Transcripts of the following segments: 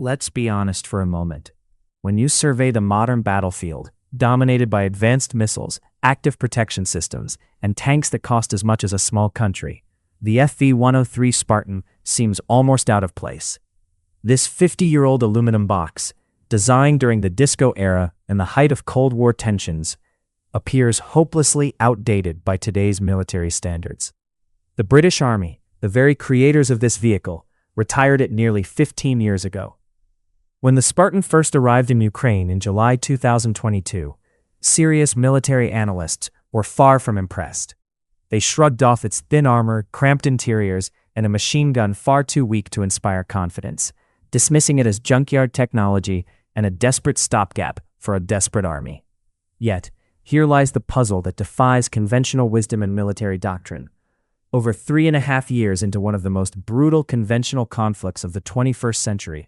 Let's be honest for a moment. When you survey the modern battlefield, dominated by advanced missiles, active protection systems, and tanks that cost as much as a small country, the FV103 Spartan seems almost out of place. This 50-year-old aluminum box, designed during the disco era and the height of Cold War tensions, appears hopelessly outdated by today's military standards. The British Army, the very creators of this vehicle, retired it nearly 15 years ago. When the Spartan first arrived in Ukraine in July 2022, serious military analysts were far from impressed. They shrugged off its thin armor, cramped interiors, and a machine gun far too weak to inspire confidence, dismissing it as junkyard technology and a desperate stopgap for a desperate army. Yet, here lies the puzzle that defies conventional wisdom and military doctrine. Over 3.5 years into one of the most brutal conventional conflicts of the 21st century,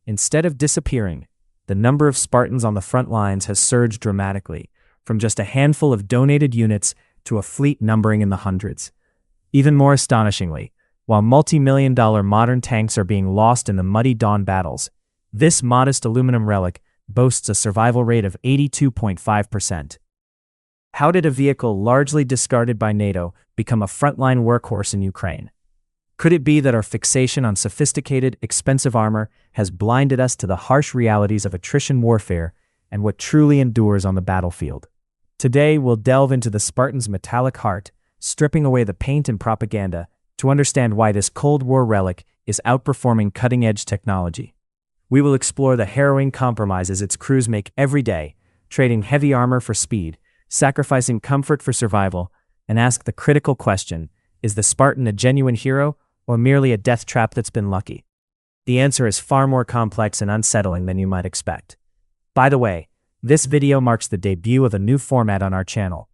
instead of disappearing, the number of Spartans on the front lines has surged dramatically, from just a handful of donated units to a fleet numbering in the hundreds. Even more astonishingly, while multi-million-dollar modern tanks are being lost in the muddy dawn battles, this modest aluminum relic boasts a survival rate of 82.5%. How did a vehicle largely discarded by NATO become a frontline workhorse in Ukraine? Could it be that our fixation on sophisticated, expensive armor has blinded us to the harsh realities of attrition warfare and what truly endures on the battlefield? Today, we'll delve into the Spartan's metallic heart, stripping away the paint and propaganda to understand why this Cold War relic is outperforming cutting-edge technology. We will explore the harrowing compromises its crews make every day, trading heavy armor for speed, sacrificing comfort for survival, and ask the critical question, is the Spartan a genuine hero or merely a death trap that's been lucky? The answer is far more complex and unsettling than you might expect. By the way, this video marks the debut of a new format on our channel,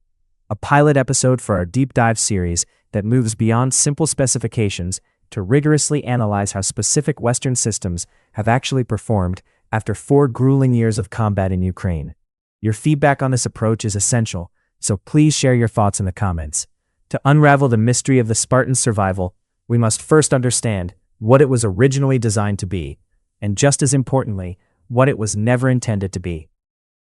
a pilot episode for our deep dive series that moves beyond simple specifications to rigorously analyze how specific Western systems have actually performed after 4 grueling years of combat in Ukraine. Your feedback on this approach is essential, so please share your thoughts in the comments. To unravel the mystery of the Spartan's survival, we must first understand what it was originally designed to be, and just as importantly, what it was never intended to be.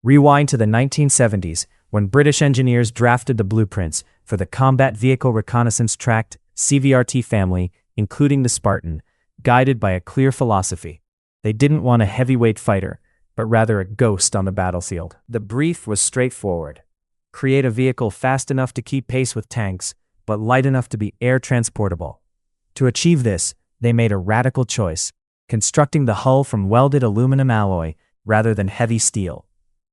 Rewind to the 1970s, when British engineers drafted the blueprints for the Combat Vehicle Reconnaissance Tracked CVRT family, including the Spartan, guided by a clear philosophy. They didn't want a heavyweight fighter, but rather a ghost on the battlefield. The brief was straightforward. Create a vehicle fast enough to keep pace with tanks, but light enough to be air transportable. To achieve this, they made a radical choice, constructing the hull from welded aluminum alloy rather than heavy steel.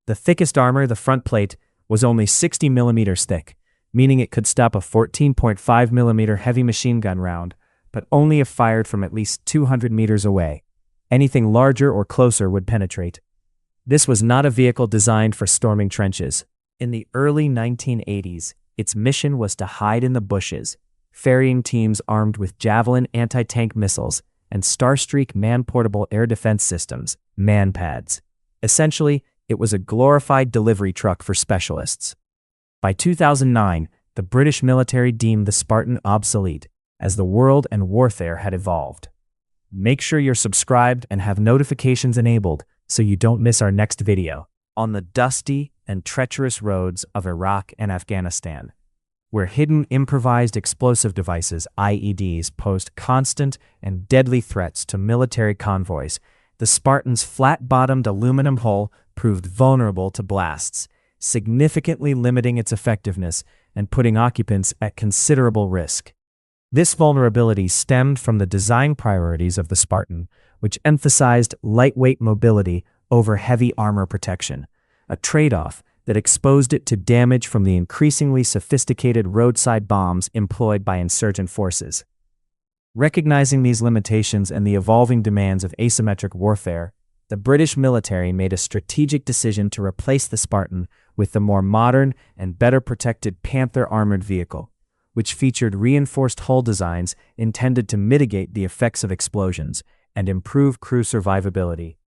The thickest armor, the front plate, was only 60 millimeters thick, meaning it could stop a 14.5 millimeter heavy machine gun round, but only if fired from at least 200 meters away. Anything larger or closer would penetrate. This was not a vehicle designed for storming trenches. In the early 1980s, its mission was to hide in the bushes, ferrying teams armed with Javelin anti-tank missiles and Starstreak man-portable air defense systems, MANPADS. Essentially, it was a glorified delivery truck for specialists. By 2009, the British military deemed the Spartan obsolete, as the world and warfare had evolved. Make sure you're subscribed and have notifications enabled so you don't miss our next video. On the dusty and treacherous roads of Iraq and Afghanistan, where hidden improvised explosive devices, IEDs, posed constant and deadly threats to military convoys, the Spartan's flat-bottomed aluminum hull proved vulnerable to blasts, significantly limiting its effectiveness and putting occupants at considerable risk. This vulnerability stemmed from the design priorities of the Spartan, which emphasized lightweight mobility over heavy armor protection, a trade-off that exposed it to damage from the increasingly sophisticated roadside bombs employed by insurgent forces. Recognizing these limitations and the evolving demands of asymmetric warfare, the British military made a strategic decision to replace the Spartan with the more modern and better protected Panther armored vehicle, which featured reinforced hull designs intended to mitigate the effects of explosions and improve crew survivability.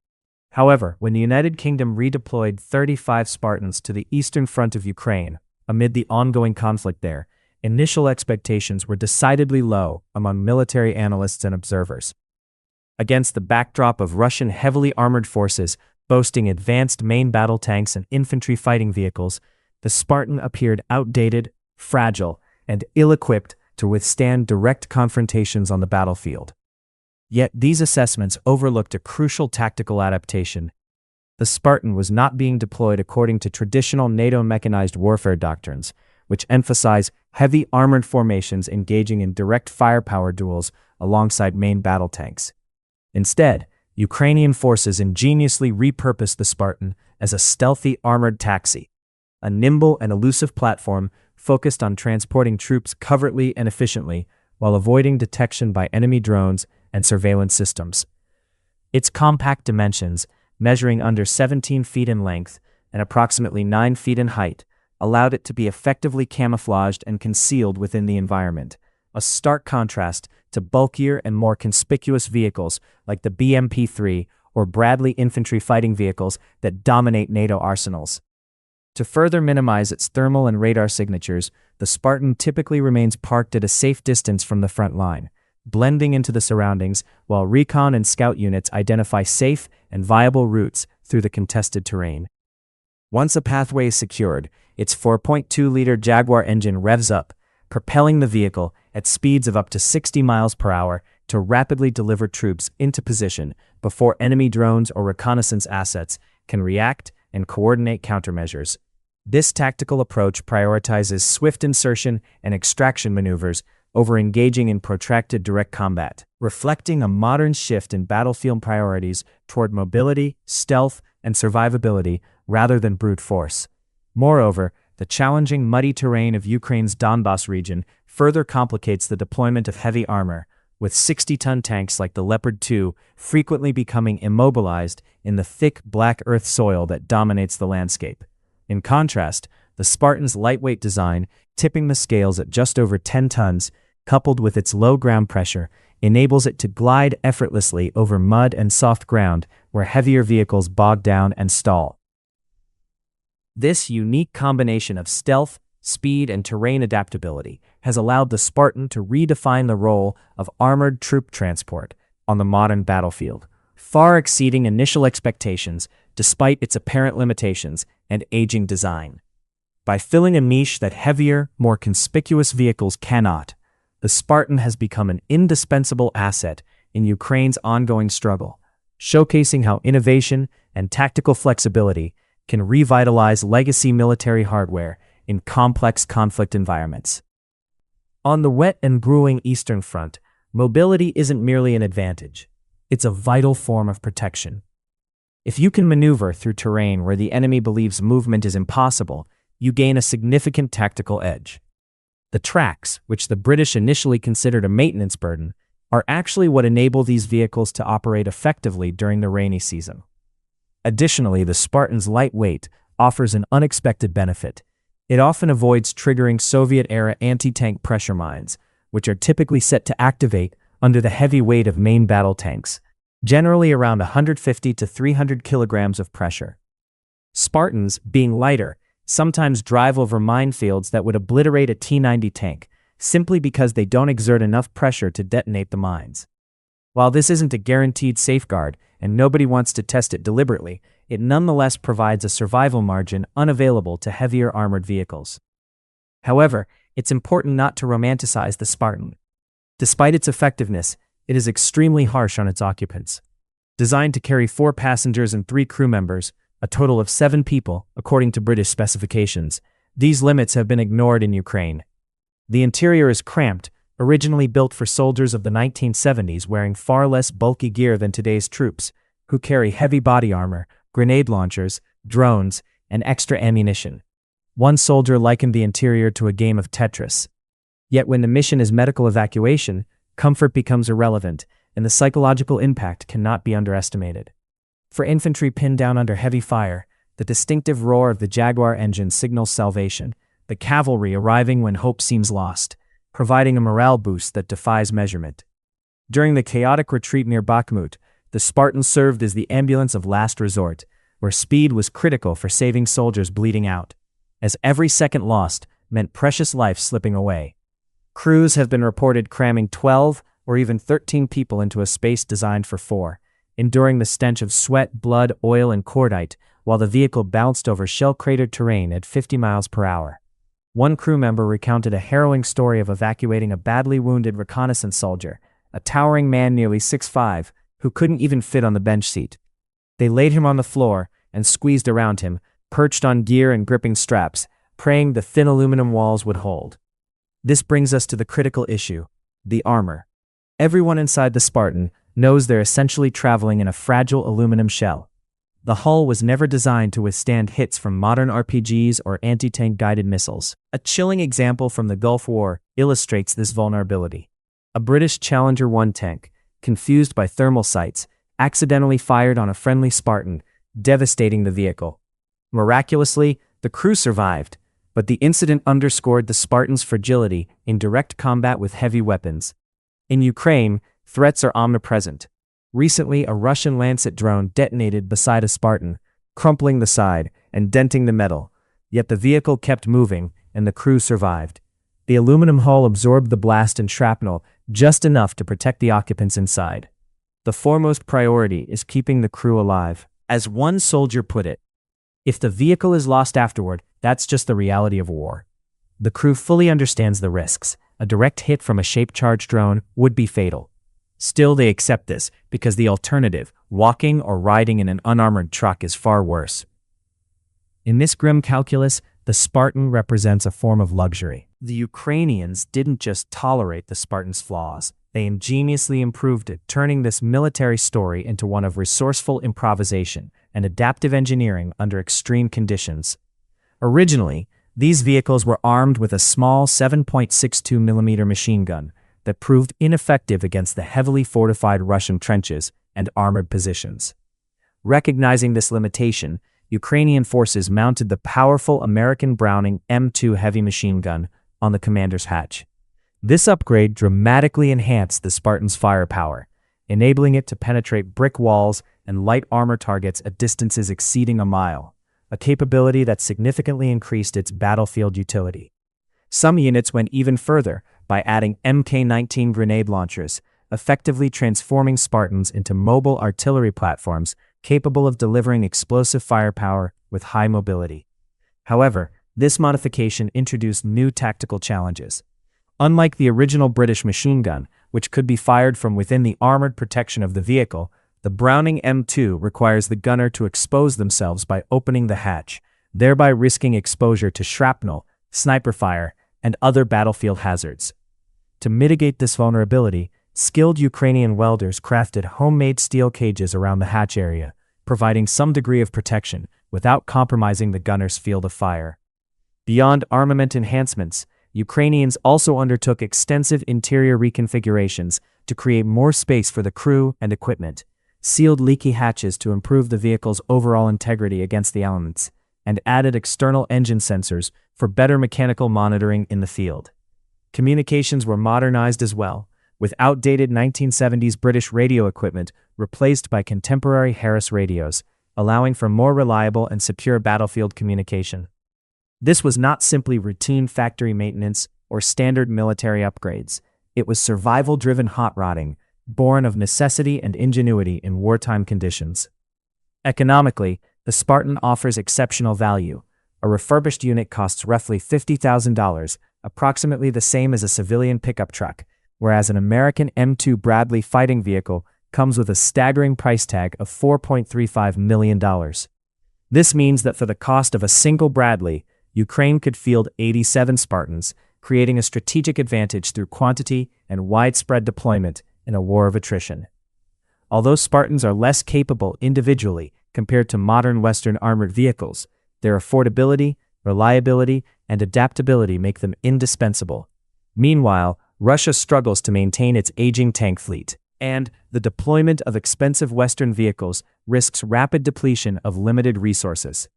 However, when the United Kingdom redeployed 35 Spartans to the eastern front of Ukraine, amid the ongoing conflict there, initial expectations were decidedly low among military analysts and observers. Against the backdrop of Russian heavily armored forces boasting advanced main battle tanks and infantry fighting vehicles, the Spartan appeared outdated, fragile, and ill-equipped to withstand direct confrontations on the battlefield. Yet these assessments overlooked a crucial tactical adaptation. The Spartan was not being deployed according to traditional NATO mechanized warfare doctrines, which emphasize heavy armored formations engaging in direct firepower duels alongside main battle tanks. Instead, Ukrainian forces ingeniously repurposed the Spartan as a stealthy armored taxi, a nimble and elusive platform focused on transporting troops covertly and efficiently while avoiding detection by enemy drones and surveillance systems. Its compact dimensions, measuring under 17 feet in length and approximately 9 feet in height, allowed it to be effectively camouflaged and concealed within the environment, a stark contrast to bulkier and more conspicuous vehicles like the BMP-3 or Bradley infantry fighting vehicles that dominate NATO arsenals. To further minimize its thermal and radar signatures, the Spartan typically remains parked at a safe distance from the front line, blending into the surroundings while recon and scout units identify safe and viable routes through the contested terrain. Once a pathway is secured, its 4.2-liter Jaguar engine revs up, propelling the vehicle at speeds of up to 60 miles per hour to rapidly deliver troops into position before enemy drones or reconnaissance assets can react and coordinate countermeasures. This tactical approach prioritizes swift insertion and extraction maneuvers over engaging in protracted direct combat, reflecting a modern shift in battlefield priorities toward mobility, stealth, and survivability rather than brute force. Moreover, the challenging muddy terrain of Ukraine's Donbas region further complicates the deployment of heavy armor, with 60-ton tanks like the Leopard 2 frequently becoming immobilized in the thick black earth soil that dominates the landscape. In contrast, the Spartan's lightweight design, tipping the scales at just over 10 tons, coupled with its low ground pressure, enables it to glide effortlessly over mud and soft ground where heavier vehicles bog down and stall. This unique combination of stealth, speed, and terrain adaptability has allowed the Spartan to redefine the role of armored troop transport on the modern battlefield, far exceeding initial expectations despite its apparent limitations and aging design. By filling a niche that heavier, more conspicuous vehicles cannot, the Spartan has become an indispensable asset in Ukraine's ongoing struggle, showcasing how innovation and tactical flexibility can revitalize legacy military hardware in complex conflict environments. On the wet and grueling Eastern Front, mobility isn't merely an advantage, it's a vital form of protection. If you can maneuver through terrain where the enemy believes movement is impossible, you gain a significant tactical edge. The tracks, which the British initially considered a maintenance burden, are actually what enable these vehicles to operate effectively during the rainy season. Additionally, the Spartan's light weight offers an unexpected benefit. It often avoids triggering Soviet-era anti-tank pressure mines, which are typically set to activate under the heavy weight of main battle tanks, generally around 150 to 300 kilograms of pressure. Spartans, being lighter, sometimes drive over minefields that would obliterate a T-90 tank, simply because they don't exert enough pressure to detonate the mines. While this isn't a guaranteed safeguard, and nobody wants to test it deliberately, it nonetheless provides a survival margin unavailable to heavier armored vehicles. However, it's important not to romanticize the Spartan. Despite its effectiveness, it is extremely harsh on its occupants. Designed to carry 4 passengers and 3 crew members, a total of 7 people, according to British specifications, these limits have been ignored in Ukraine. The interior is cramped, originally built for soldiers of the 1970s wearing far less bulky gear than today's troops, who carry heavy body armor, grenade launchers, drones, and extra ammunition. One soldier likened the interior to a game of Tetris. Yet when the mission is medical evacuation, comfort becomes irrelevant, and the psychological impact cannot be underestimated. For infantry pinned down under heavy fire, the distinctive roar of the Jaguar engine signals salvation, the cavalry arriving when hope seems lost, providing a morale boost that defies measurement. During the chaotic retreat near Bakhmut, the Spartan served as the ambulance of last resort, where speed was critical for saving soldiers bleeding out, as every second lost meant precious life slipping away. Crews have been reported cramming 12 or even 13 people into a space designed for 4, enduring the stench of sweat, blood, oil, and cordite, while the vehicle bounced over shell-cratered terrain at 50 miles per hour. One crew member recounted a harrowing story of evacuating a badly wounded reconnaissance soldier, a towering man nearly 6'5", who couldn't even fit on the bench seat. They laid him on the floor and squeezed around him, perched on gear and gripping straps, praying the thin aluminum walls would hold. This brings us to the critical issue: the armor. Everyone inside the Spartan knows they're essentially traveling in a fragile aluminum shell. The hull was never designed to withstand hits from modern RPGs or anti-tank guided missiles. A chilling example from the Gulf War illustrates this vulnerability. A British Challenger 1 tank, confused by thermal sights, accidentally fired on a friendly Spartan, devastating the vehicle. Miraculously, the crew survived, but the incident underscored the Spartan's fragility in direct combat with heavy weapons. In Ukraine, threats are omnipresent. Recently, a Russian Lancet drone detonated beside a Spartan, crumpling the side and denting the metal, yet the vehicle kept moving and the crew survived. The aluminum hull absorbed the blast and shrapnel just enough to protect the occupants inside. The foremost priority is keeping the crew alive. As one soldier put it, "If the vehicle is lost afterward, that's just the reality of war." The crew fully understands the risks. A direct hit from a shape-charged drone would be fatal. Still, they accept this because the alternative, walking or riding in an unarmored truck, is far worse. In this grim calculus, the Spartan represents a form of luxury. The Ukrainians didn't just tolerate the Spartan's flaws, they ingeniously improved it, turning this military story into one of resourceful improvisation and adaptive engineering under extreme conditions. Originally, these vehicles were armed with a small 7.62mm machine gun that proved ineffective against the heavily fortified Russian trenches and armored positions. Recognizing this limitation, Ukrainian forces mounted the powerful American Browning M2 heavy machine gun on the commander's hatch. This upgrade dramatically enhanced the Spartan's firepower, enabling it to penetrate brick walls and light armor targets at distances exceeding a mile, a capability that significantly increased its battlefield utility. Some units went even further by adding Mk-19 grenade launchers, effectively transforming Spartans into mobile artillery platforms capable of delivering explosive firepower with high mobility. However, this modification introduced new tactical challenges. Unlike the original British machine gun, which could be fired from within the armored protection of the vehicle, the Browning M2 requires the gunner to expose themselves by opening the hatch, thereby risking exposure to shrapnel, sniper fire, and other battlefield hazards. To mitigate this vulnerability, skilled Ukrainian welders crafted homemade steel cages around the hatch area, providing some degree of protection without compromising the gunner's field of fire. Beyond armament enhancements, Ukrainians also undertook extensive interior reconfigurations to create more space for the crew and equipment, sealed leaky hatches to improve the vehicle's overall integrity against the elements, and added external engine sensors for better mechanical monitoring in the field. Communications were modernized as well, with outdated 1970s British radio equipment replaced by contemporary Harris radios, allowing for more reliable and secure battlefield communication. This was not simply routine factory maintenance or standard military upgrades. It was survival-driven hot rodding, born of necessity and ingenuity in wartime conditions. Economically, the Spartan offers exceptional value. A refurbished unit costs roughly $50,000, approximately the same as a civilian pickup truck, whereas an American M2 Bradley fighting vehicle comes with a staggering price tag of $4.35 million. This means that for the cost of a single Bradley, Ukraine could field 87 Spartans, creating a strategic advantage through quantity and widespread deployment in a war of attrition. Although Spartans are less capable individually compared to modern Western armored vehicles, their affordability, reliability, and adaptability make them indispensable. Meanwhile, Russia struggles to maintain its aging tank fleet, and the deployment of expensive Western vehicles risks rapid depletion of limited resources.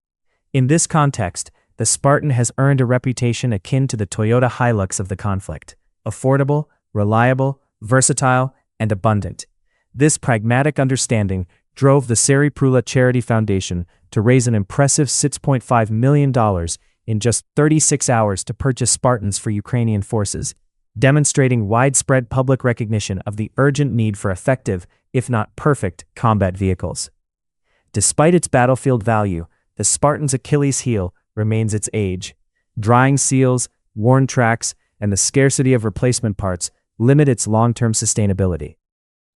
In this context, the Spartan has earned a reputation akin to the Toyota Hilux of the conflict: affordable, reliable, versatile, and abundant. This pragmatic understanding drove the Seri Prula Charity Foundation to raise an impressive $6.5 million in just 36 hours to purchase Spartans for Ukrainian forces, demonstrating widespread public recognition of the urgent need for effective, if not perfect, combat vehicles. Despite its battlefield value, the Spartan's Achilles heel remains its age. Drying seals, worn tracks, and the scarcity of replacement parts limit its long-term sustainability.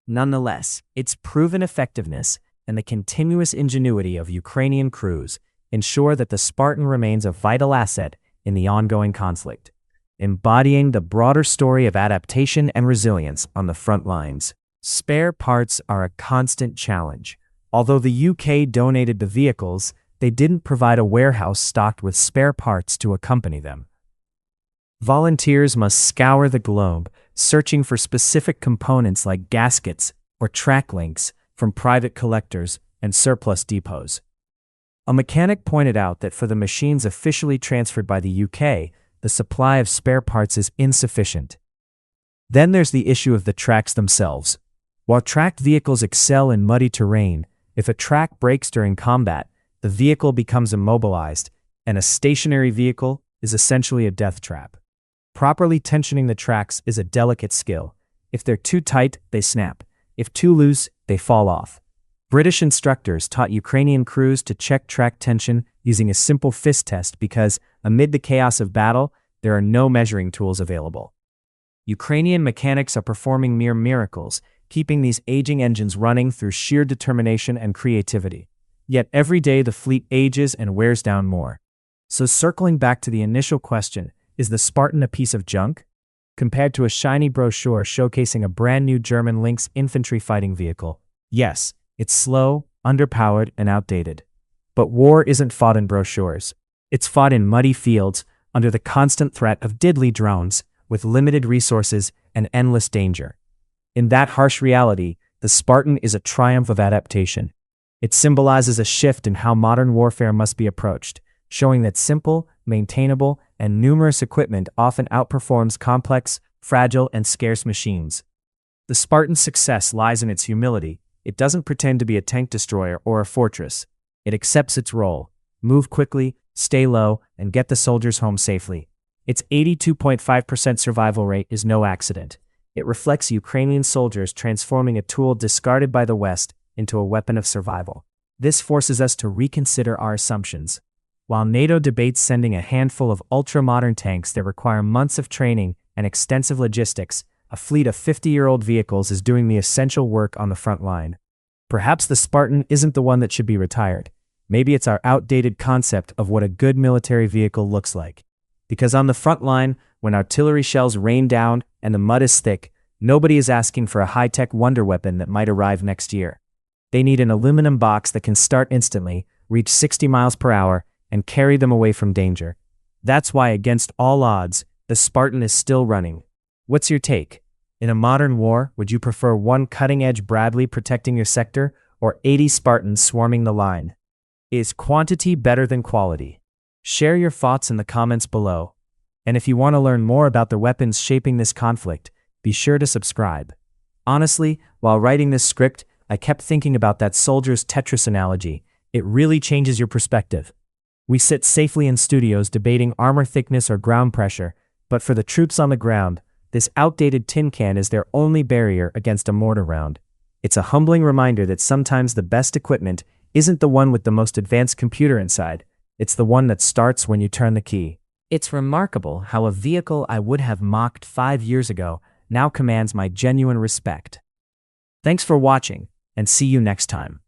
Nonetheless, its proven effectiveness and the continuous ingenuity of Ukrainian crews ensure that the Spartan remains a vital asset in the ongoing conflict, embodying the broader story of adaptation and resilience on the front lines. Spare parts are a constant challenge. Although the UK donated the vehicles, they didn't provide a warehouse stocked with spare parts to accompany them. Volunteers must scour the globe, searching for specific components like gaskets or track links from private collectors and surplus depots. A mechanic pointed out that for the machines officially transferred by the UK, the supply of spare parts is insufficient. Then there's the issue of the tracks themselves. While tracked vehicles excel in muddy terrain, if a track breaks during combat, the vehicle becomes immobilized, and a stationary vehicle is essentially a death trap. Properly tensioning the tracks is a delicate skill. If they're too tight, they snap. If too loose, they fall off. British instructors taught Ukrainian crews to check track tension using a simple fist test because, amid the chaos of battle, there are no measuring tools available. Ukrainian mechanics are performing mere miracles, keeping these aging engines running through sheer determination and creativity. Yet every day the fleet ages and wears down more. So circling back to the initial question, is the Spartan a piece of junk? Compared to a shiny brochure showcasing a brand new German Lynx infantry fighting vehicle, yes, it's slow, underpowered, and outdated. But war isn't fought in brochures. It's fought in muddy fields, under the constant threat of deadly drones, with limited resources and endless danger. In that harsh reality, the Spartan is a triumph of adaptation. It symbolizes a shift in how modern warfare must be approached, showing that simple, maintainable, and numerous equipment often outperforms complex, fragile, and scarce machines. The Spartan's success lies in its humility. It doesn't pretend to be a tank destroyer or a fortress. It accepts its role: move quickly, stay low, and get the soldiers home safely. Its 82.5% survival rate is no accident. It reflects Ukrainian soldiers transforming a tool discarded by the West into a weapon of survival. This forces us to reconsider our assumptions. While NATO debates sending a handful of ultra-modern tanks that require months of training and extensive logistics, a fleet of 50-year-old vehicles is doing the essential work on the front line. Perhaps the Spartan isn't the one that should be retired. Maybe it's our outdated concept of what a good military vehicle looks like. Because on the front line, when artillery shells rain down and the mud is thick, nobody is asking for a high-tech wonder weapon that might arrive next year. They need an aluminum box that can start instantly, reach 60 miles per hour, and carry them away from danger. That's why, against all odds, the Spartan is still running. What's your take? In a modern war, would you prefer one cutting-edge Bradley protecting your sector, or 80 Spartans swarming the line? Is quantity better than quality? Share your thoughts in the comments below. And if you want to learn more about the weapons shaping this conflict, be sure to subscribe. Honestly, while writing this script, I kept thinking about that soldier's Tetris analogy. It really changes your perspective. We sit safely in studios debating armor thickness or ground pressure, but for the troops on the ground, this outdated tin can is their only barrier against a mortar round. It's a humbling reminder that sometimes the best equipment isn't the one with the most advanced computer inside, it's the one that starts when you turn the key. It's remarkable how a vehicle I would have mocked 5 years ago now commands my genuine respect. Thanks for watching, and see you next time.